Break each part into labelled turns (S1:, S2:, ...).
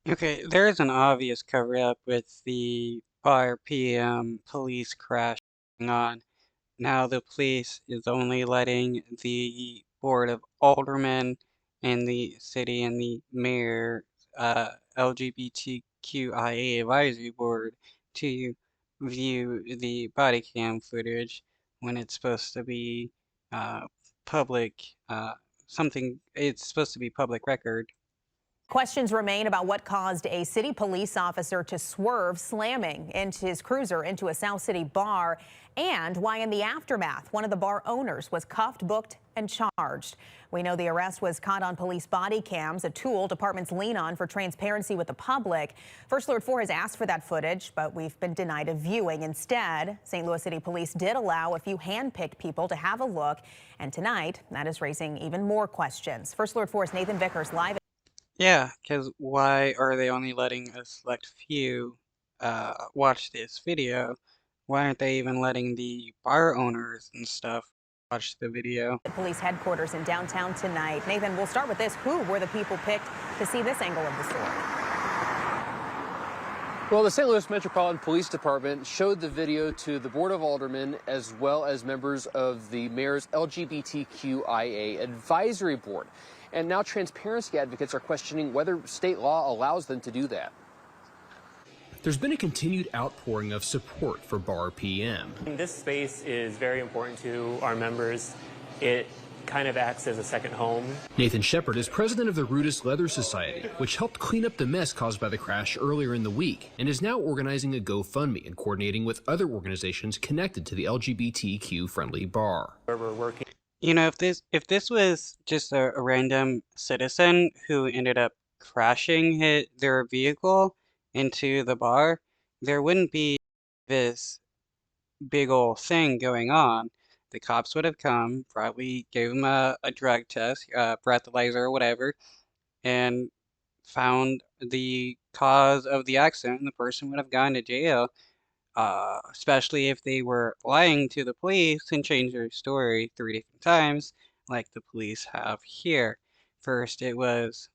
S1: Okay, there is an obvious cover-up with the 5 p.m. police crash going on. Now the police is only letting the Board of Aldermen and the city and the mayor LGBTQIA advisory board to view the body cam footage when it's supposed to be uh, public, it's supposed to be public record.
S2: Questions remain about what caused a city police officer to swerve, slamming into his cruiser into a South City bar, and why in the aftermath, one of the bar owners was cuffed, booked, and charged. We know the arrest was caught on police body cams, a tool departments lean on for transparency with the public. First Alert 4 has asked for that footage, but we've been denied a viewing. Instead, St. Louis City Police did allow a few hand-picked people to have a look, and tonight, that is raising even more questions. First Alert 4's Nathan Vickers live.
S1: Yeah, because why are they only letting a select few watch this video? Why aren't they even letting the bar owners and stuff watch the video?
S2: Police headquarters in downtown tonight. Nathan, we'll start with this. Who were the people picked to see this angle of the story?
S3: Well, the St. Louis Metropolitan Police Department showed the video to the Board of Aldermen as well as members of the mayor's LGBTQIA advisory board. And now transparency advocates are questioning whether state law allows them to do that.
S4: There's been a continued outpouring of support for Bar PM.
S5: This space is very important to our members. It kind of acts as a second home.
S4: Nathan Shepard is president of the Rudis Leather Society, which helped clean up the mess caused by the crash earlier in the week, and is now organizing a GoFundMe and coordinating with other organizations connected to the LGBTQ-friendly bar.
S5: Where we're working.
S1: You know, if this was just a random citizen who ended up crashing their vehicle into the bar, there wouldn't be this big old thing going on. The cops would have come, probably gave him a drug test, breathalyzer or whatever, and found the cause of the accident, and the person would have gone to jail. Especially if they were lying to the police and changed their story 3 different times, like the police have here. First, it was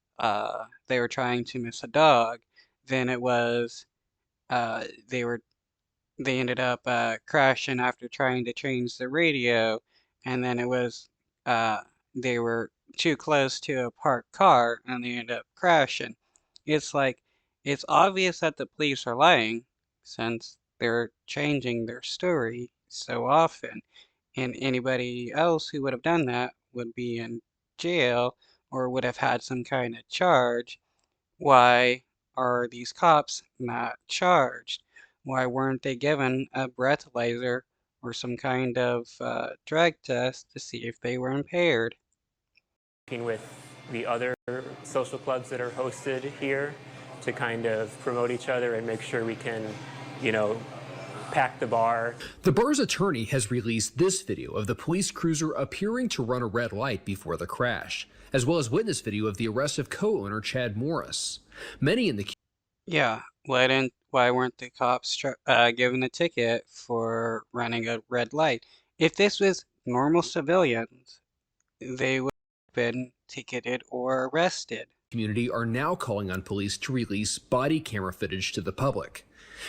S1: they were trying to miss a dog. Then it was they ended up crashing after trying to change the radio, and then it was they were too close to a parked car and they ended up crashing. It's like it's obvious that the police are lying since they're changing their story so often, and anybody else who would have done that would be in jail or would have had some kind of charge. Why are these cops not charged? Why weren't they given a breathalyzer or some kind of drug test to see if they were impaired?
S5: Working with the other social clubs that are hosted here to kind of promote each other and make sure we can, pack the bar.
S4: The bar's attorney has released this video of the police cruiser appearing to run a red light before the crash, as well as witness video of the arrest of co-owner Chad Morris. Many in the
S1: Yeah, why weren't the cops given a ticket for running a red light? If this was normal civilians, they would have been ticketed or arrested.
S4: community are now calling on police to release body camera footage to the public.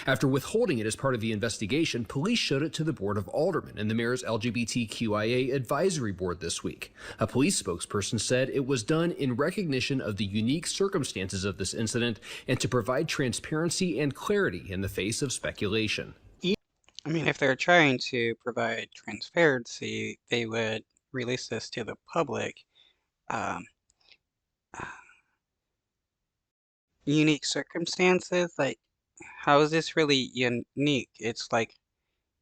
S4: After withholding it as part of the investigation, police showed it to the Board of Aldermen and the mayor's LGBTQIA advisory board this week. A police spokesperson said it was done in recognition of the unique circumstances of this incident and to provide transparency and clarity in the face of speculation.
S1: I mean, if they're trying to provide transparency, they would release this to the public. Unique circumstances, like, how is this really unique? It's like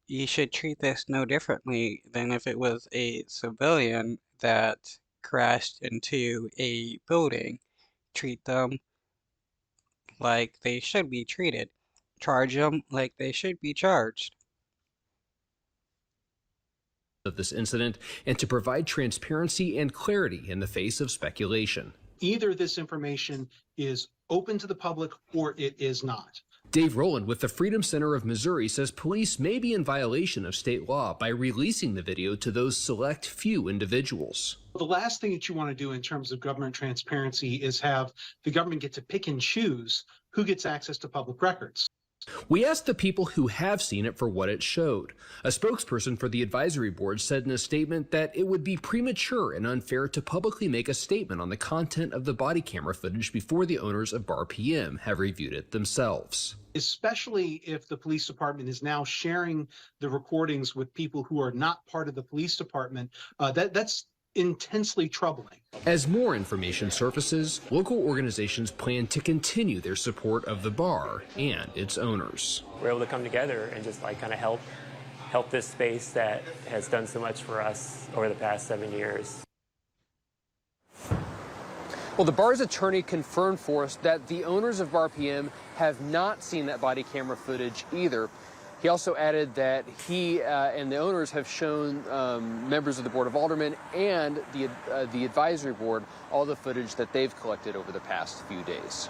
S1: you should treat this no differently than if it was a civilian that crashed into a building. Treat them like they should be treated. Charge them like they should be charged.
S4: Of this incident and to provide transparency and clarity in the face of speculation.
S6: Either this information is open to the public or it is not.
S4: Dave Rowland with the Freedom Center of Missouri says police may be in violation of state law by releasing the video to those select few individuals.
S6: The last thing that you want to do in terms of government transparency is have the government get to pick and choose who gets access to public records.
S4: We asked the people who have seen it for what it showed. A spokesperson for the advisory board said in a statement that it would be premature and unfair to publicly make a statement on the content of the body camera footage before the owners of Bar PM have reviewed it themselves.
S6: Especially if the police department is now sharing the recordings with people who are not part of the police department, that's intensely troubling.
S4: As more information surfaces, local organizations plan to continue their support of the bar and its owners.
S5: We're able to come together and just like kind of help this space that has done so much for us over the past 7 years.
S3: Well, the bar's attorney confirmed for us that the owners of Bar PM have not seen that body camera footage either. He also added that he and the owners have shown members of the Board of Aldermen and the advisory board all the footage that they've collected over the past few days.